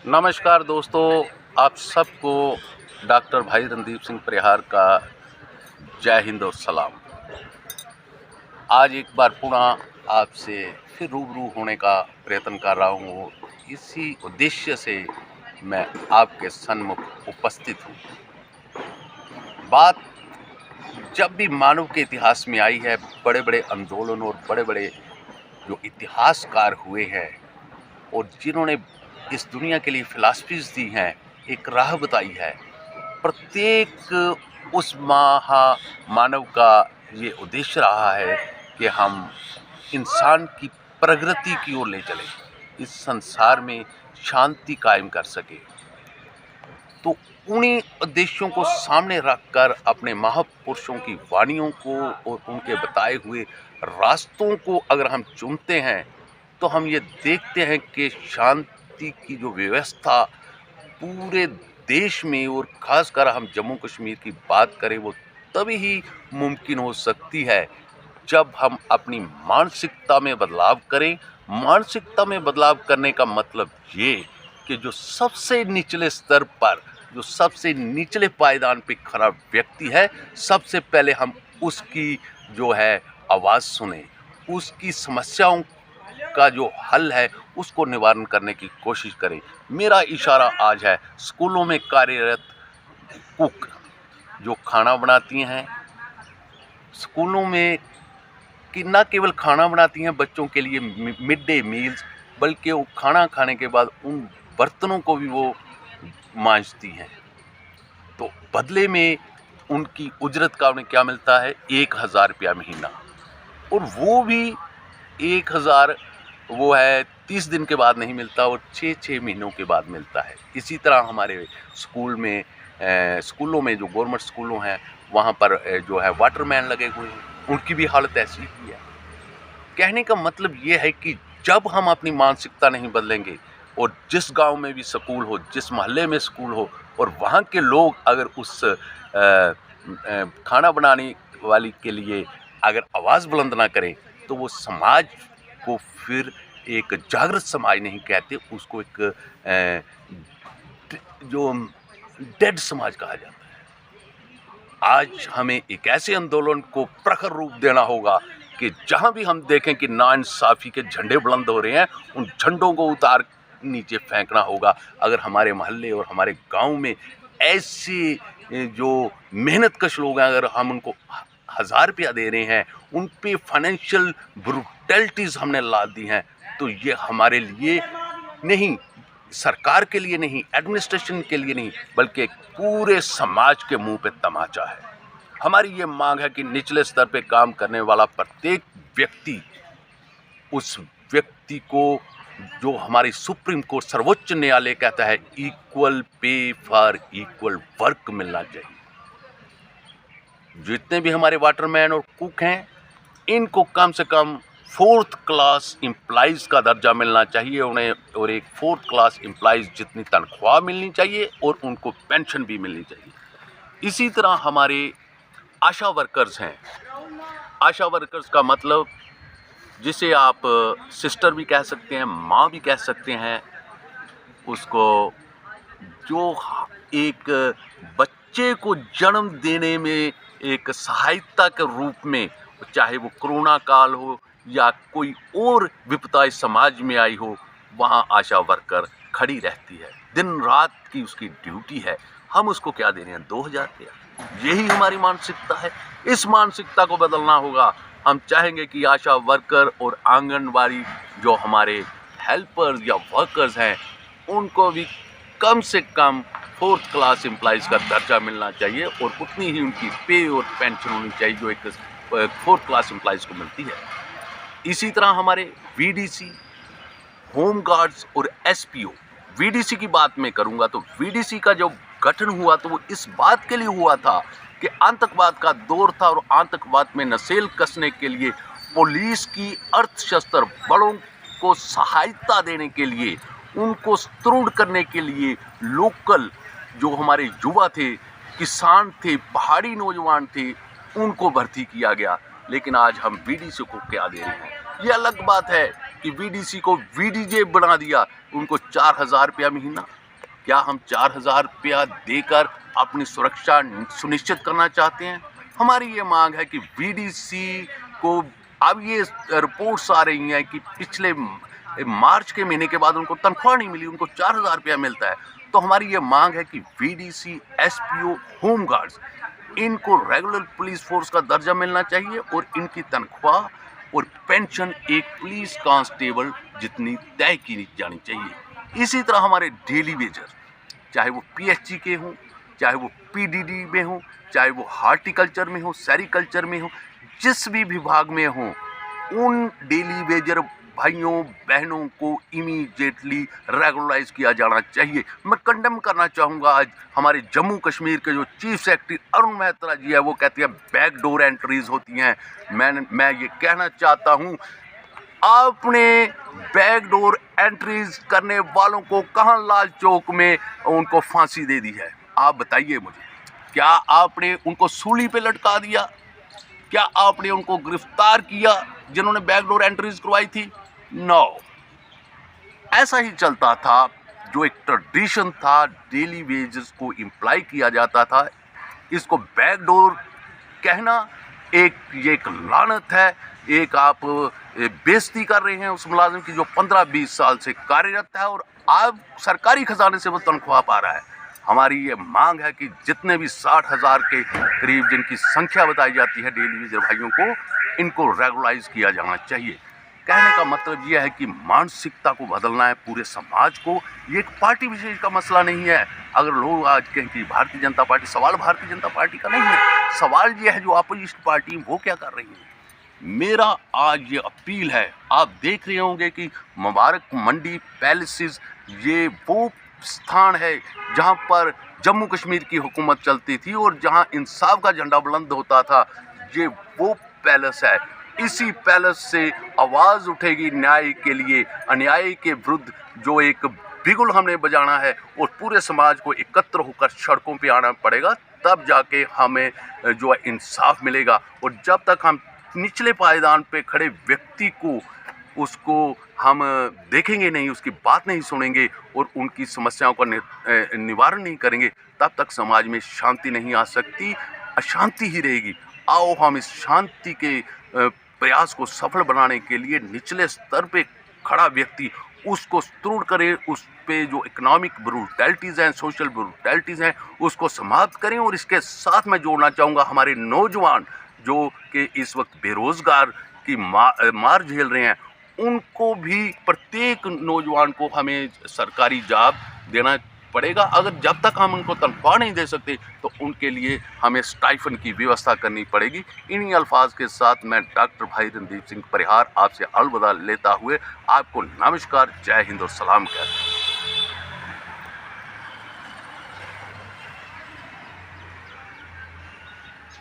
नमस्कार दोस्तों, आप सबको डॉक्टर भाई रणदीप सिंह परिहार का जय हिंद और सलाम। आज एक बार पुनः आपसे फिर रूबरू होने का प्रयत्न कर रहा हूँ। इसी उद्देश्य से मैं आपके सन्मुख उपस्थित हूँ। बात जब भी मानव के इतिहास में आई है, बड़े बड़े आंदोलन और बड़े बड़े जो इतिहासकार हुए हैं और जिन्होंने इस दुनिया के लिए फिलॉसफीज दी हैं, एक राह बताई है, प्रत्येक उस मानव का ये उद्देश्य रहा है कि हम इंसान की प्रगति की ओर ले चलें, इस संसार में शांति कायम कर सके। तो उन्हीं उद्देश्यों को सामने रखकर अपने महापुरुषों की वाणियों को और उनके बताए हुए रास्तों को अगर हम चुनते हैं तो हम ये देखते हैं कि शांति की जो व्यवस्था पूरे देश में और ख़ासकर हम जम्मू कश्मीर की बात करें, वो तभी ही मुमकिन हो सकती है जब हम अपनी मानसिकता में बदलाव करें। मानसिकता में बदलाव करने का मतलब ये कि जो सबसे निचले स्तर पर, जो सबसे निचले पायदान पे खड़ा व्यक्ति है, सबसे पहले हम उसकी जो है आवाज़ सुने, उसकी समस्याओं का जो हल है उसको निवारण करने की कोशिश करें। मेरा इशारा आज है स्कूलों में कार्यरत कुक जो खाना बनाती हैं, स्कूलों में कि न केवल खाना बनाती हैं बच्चों के लिए मिड डे मील्स, बल्कि वो खाना खाने के बाद उन बर्तनों को भी वो मांजती हैं। तो बदले में उनकी उजरत का उन्हें क्या मिलता है? 1000 रुपया महीना, और वो भी 1000 वो है 30 दिन के बाद नहीं मिलता और 6 महीनों के बाद मिलता है। इसी तरह हमारे स्कूलों में जो गवर्नमेंट स्कूलों हैं वहाँ पर जो है वाटरमैन लगे हुए हैं, उनकी भी हालत ऐसी ही है। कहने का मतलब ये है कि जब हम अपनी मानसिकता नहीं बदलेंगे और जिस गांव में भी स्कूल हो, जिस मोहल्ले में स्कूल हो, और वहाँ के लोग अगर उस खाना बनाने वाली के लिए अगर आवाज़ बुलंद ना करें तो वो समाज को फिर एक जागृत समाज नहीं कहते, उसको एक जो डेड समाज कहा जाता है। आज हमें एक ऐसे आंदोलन को प्रखर रूप देना होगा कि जहाँ भी हम देखें कि नाइंसाफ़ी के झंडे बुलंद हो रहे हैं, उन झंडों को उतार नीचे फेंकना होगा। अगर हमारे मोहल्ले और हमारे गांव में ऐसे जो मेहनतकश लोग हैं, अगर हम उनको 1000 रुपया दे रहे हैं, उन पे फाइनेंशियल ब्रूटैलिटीज़ हमने ला दी हैं, तो ये हमारे लिए नहीं, सरकार के लिए नहीं, एडमिनिस्ट्रेशन के लिए नहीं, बल्कि पूरे समाज के मुंह पे तमाचा है। हमारी ये मांग है कि निचले स्तर पे काम करने वाला प्रत्येक व्यक्ति, उस व्यक्ति को जो हमारी सुप्रीम कोर्ट, सर्वोच्च न्यायालय कहता है, equal pay for equal work मिलना चाहिए। जितने भी हमारे वाटरमैन और कुक हैं, इनको कम से कम 4th क्लास एम्प्लॉइज़ का दर्जा मिलना चाहिए उन्हें, और एक 4th क्लास एम्प्लॉइज़ जितनी तनख्वाह मिलनी चाहिए और उनको पेंशन भी मिलनी चाहिए। इसी तरह हमारे आशा वर्कर्स हैं। आशा वर्कर्स का मतलब, जिसे आप सिस्टर भी कह सकते हैं, माँ भी कह सकते हैं, उसको जो एक बच्चे को जन्म देने में एक सहायता के रूप में, चाहे वो कोरोना काल हो या कोई और विपदा इस समाज में आई हो, वहाँ आशा वर्कर खड़ी रहती है। दिन रात की उसकी ड्यूटी है। हम उसको क्या दे रहे हैं? 2000 रुपया। यही हमारी मानसिकता है। इस मानसिकता को बदलना होगा। हम चाहेंगे कि आशा वर्कर और आंगनबाड़ी जो हमारे हेल्पर्स या वर्कर्स हैं, उनको भी कम से कम 4th क्लास एम्प्लॉइज़ का दर्जा मिलना चाहिए और उतनी ही उनकी पे और पेंशन होनी चाहिए जो एक 4th क्लास एम्प्लॉइज़ को मिलती है। इसी तरह हमारे वीडीसी, होम गार्ड्स और एसपीओ। वीडीसी की बात मैं करूंगा तो वीडीसी का जो गठन हुआ तो वो इस बात के लिए हुआ था कि आतंकवाद का दौर था और आतंकवाद में नसेल कसने के लिए पुलिस की अर्धशस्त्र बलों को सहायता देने के लिए, उनको सुदृढ़ करने के लिए लोकल जो हमारे युवा थे, किसान थे, पहाड़ी नौजवान थे, उनको भर्ती किया गया। लेकिन आज हम वीडीसी को क्या दे रहे हैं? ये अलग बात है कि वीडीसी को वीडीजे बना दिया, उनको 4,000 रुपया महीना। क्या हम 4,000 रुपया देकर अपनी सुरक्षा सुनिश्चित करना चाहते हैं? हमारी ये मांग है कि वीडीसी को, अब ये रिपोर्ट्स आ रही हैं कि पिछले मार्च के महीने के बाद उनको तनख्वाह नहीं मिली, उनको 4,000 रुपया मिलता है। तो हमारी ये मांग है कि वीडीसी, एसपीओ, होमगार्ड्स, इनको रेगुलर पुलिस फोर्स का दर्जा मिलना चाहिए और इनकी तनख्वाह और पेंशन एक पुलिस कांस्टेबल जितनी तय की जानी चाहिए। इसी तरह हमारे डेली वेजर, चाहे वो पीएचई के हों, चाहे वो पीडीडी में हो, चाहे वो हार्टिकल्चर में हो, सेरिकल्चर में हो, जिस भी विभाग में हो, उन डेली वेजर भाइयों बहनों को इमीडिएटली रेगुलराइज किया जाना चाहिए। मैं कंडेम करना चाहूँगा आज हमारे जम्मू कश्मीर के जो चीफ सेक्रेटरी अरुण मेहता जी है, वो कहती है बैकडोर एंट्रीज होती हैं। मैं ये कहना चाहता हूँ, आपने बैकडोर एंट्रीज करने वालों को कहाँ लाल चौक में उनको फांसी दे दी है? आप बताइए मुझे, क्या आपने उनको सूली पे लटका दिया? क्या आपने उनको गिरफ्तार किया जिन्होंने बैकडोर एंट्रीज करवाई थी? नो। ऐसा ही चलता था, जो एक ट्रेडिशन था, डेली वेजेस को इम्प्लाई किया जाता था। इसको बैकडोर कहना ये एक लानत है, एक आप बेइज्जती कर रहे हैं उस मुलाजिम की जो 15-20 साल से कार्यरत है और अब सरकारी खजाने से वो तनख्वाह पा रहा है। हमारी ये मांग है कि जितने भी 60,000 के करीब जिनकी संख्या बताई जाती है डेली वेजर भाइयों को, इनको रेगुलराइज किया जाना चाहिए। कहने का मतलब यह है कि मानसिकता को बदलना है पूरे समाज को। ये एक पार्टी विशेष का मसला नहीं है। अगर लोग आज कहें कि भारतीय जनता पार्टी, सवाल भारतीय जनता पार्टी का नहीं है, सवाल ये है जो अपोजिशन पार्टी वो क्या कर रही है। मेरा आज ये अपील है, आप देख रहे होंगे कि मुबारक मंडी पैलेसेस, ये वो स्थान है जहाँ पर जम्मू कश्मीर की हुकूमत चलती थी और जहाँ इंसाफ का झंडा बुलंद होता था, ये वो पैलेस है। इसी पैलेस से आवाज़ उठेगी न्याय के लिए, अन्याय के विरुद्ध जो एक बिगुल हमने बजाना है और पूरे समाज को एकत्र होकर सड़कों पे आना पड़ेगा, तब जाके हमें जो है इंसाफ मिलेगा। और जब तक हम निचले पायदान पे खड़े व्यक्ति को उसको हम देखेंगे नहीं, उसकी बात नहीं सुनेंगे और उनकी समस्याओं का निवारण नहीं करेंगे, तब तक समाज में शांति नहीं आ सकती, अशांति ही रहेगी। आओ हम इस शांति के प्रयास को सफल बनाने के लिए निचले स्तर पे खड़ा व्यक्ति उसको दृढ़ करे, उस पे जो इकोनॉमिक ब्रूटैलिटीज़ हैं, सोशल ब्रूटैलिटीज़ हैं, उसको समाप्त करें। और इसके साथ मैं जोड़ना चाहूँगा हमारे नौजवान जो कि इस वक्त बेरोज़गार की मार झेल रहे हैं, उनको भी, प्रत्येक नौजवान को हमें सरकारी जॉब देना पड़ेगा। अगर जब तक हम उनको तनख्वाह नहीं दे सकते तो उनके लिए हमें स्टाइफन की व्यवस्था करनी पड़ेगी। इन्हीं अल्फाज के साथ मैं डॉक्टर भाई रणदीप सिंह परिहार आपसे अलविदा लेता हुए आपको नमस्कार, जय हिंद और सलाम कहता हूँ।